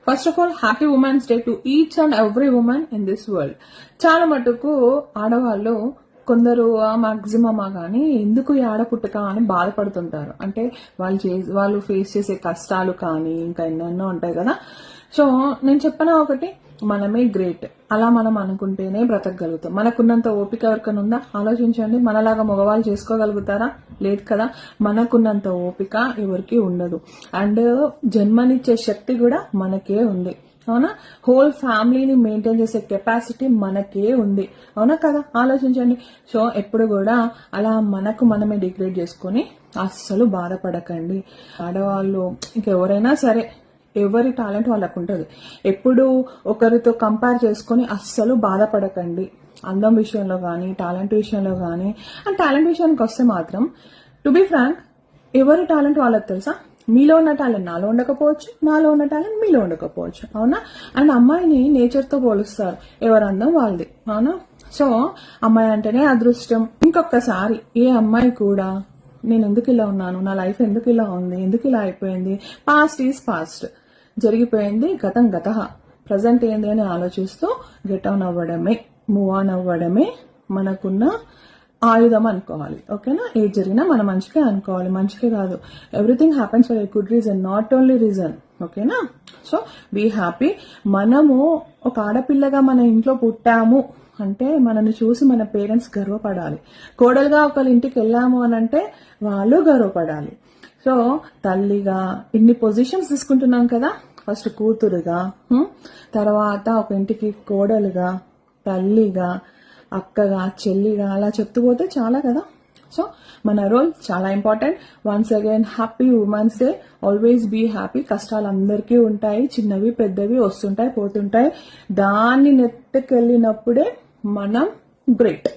First of all happy women's day to each and every women in this world. చాలా మటుకు ఆడవాళ్ళు కొందరు మాక్సిమమా కానీ ఎందుకు ఈ ఆడపుట్టుక అని బాధపడుతుంటారు. అంటే వాళ్ళు ఫేస్ చేసే కష్టాలు కానీ ఇంకా ఎన్నెన్నో ఉంటాయి కదా. సో నేను చెప్పిన ఒకటి, మనమే గ్రేట్. అలా మనం అనుకుంటేనే బ్రతకగలుగుతాం. మనకున్నంత ఓపిక ఎవరికైనా ఉందా? ఆలోచించండి. మనలాగా మగవాళ్ళు చేసుకోగలుగుతారా? లేదు కదా. మనకున్నంత ఓపిక ఎవరికి ఉండదు. అండ్ జన్మనిచ్చే శక్తి కూడా మనకే ఉంది, అవునా? హోల్ ఫ్యామిలీని మెయింటైన్ చేసే కెపాసిటీ మనకే ఉంది, అవునా కదా? ఆలోచించండి. సో ఎప్పుడు కూడా అలా మనకు మనమే డిగ్రేడ్ చేసుకుని అస్సలు బాధపడకండి. ఆడవాళ్ళు ఇంకెవరైనా సరే ఎవరి టాలెంట్ వాళ్ళకు ఉంటుంది. ఎప్పుడు ఒకరితో కంపేర్ చేసుకుని అస్సలు బాధపడకండి. అందం విషయంలో కానీ టాలెంట్ విషయంలో కానీ. అండ్ టాలెంట్ విషయానికి వస్తే మాత్రం టు బి ఫ్రాంక్, ఎవరి టాలెంట్ వాళ్ళకి తెలుసా? మీలో ఉన్న టాలెంట్ నాలో ఉండకపోవచ్చు, నాలో ఉన్న టాలెంట్ మీలో ఉండకపోవచ్చు, అవునా? అండ్ అమ్మాయిని నేచర్తో పోలుస్తారు. ఎవరి అందం వాళ్ళది, అవునా? సో అమ్మాయి అంటేనే అదృష్టం. ఇంకొకసారి ఏ అమ్మాయి కూడా నేను ఎందుకు ఇలా ఉన్నాను, నా లైఫ్ ఎందుకు ఇలా ఉంది, ఎందుకు ఇలా అయిపోయింది, పాస్ట్ ఈజ్ పాస్ట్, జరిగిపోయింది, గతం గత, ప్రజెంట్ ఏంది అని ఆలోచిస్తూ గెట్ ఆన్ అవ్వడమే, మూవ్ ఆన్ అవ్వడమే మనకున్న ఆయుధం అనుకోవాలి, ఓకేనా? ఏది జరిగినా మన మంచిగా అనుకోవాలి, మంచిగా కాదు. Everything happens for a good reason, not only reason, ఓకేనా? So be happy. మనము ఒక ఆడపిల్లగా మన ఇంట్లో పుట్టాము అంటే మనల్ని చూసి మన పేరెంట్స్ గర్వపడాలి. కోడలుగా ఒకళ్ళ ఇంటికి వెళ్ళాము అని అంటే వాళ్ళు గర్వపడాలి. సో తల్లిగా ఇన్ని పొజిషన్స్ తీసుకుంటున్నాం కదా. ఫస్ట్ కూతురుగా, తర్వాత ఒక ఇంటికి కోడలుగా, తల్లిగా, అక్కగా, చెల్లిగా, అలా చెప్తూ పోతే చాలా కదా. సో మన రోల్ చాలా important. Once again happy women's day. Always be happy. కష్టాలు అందరికీ ఉంటాయి, చిన్నవి పెద్దవి వస్తుంటాయి పోతుంటాయి. దాన్ని నెట్టుకెళ్ళినప్పుడే మనం గ్రేట్.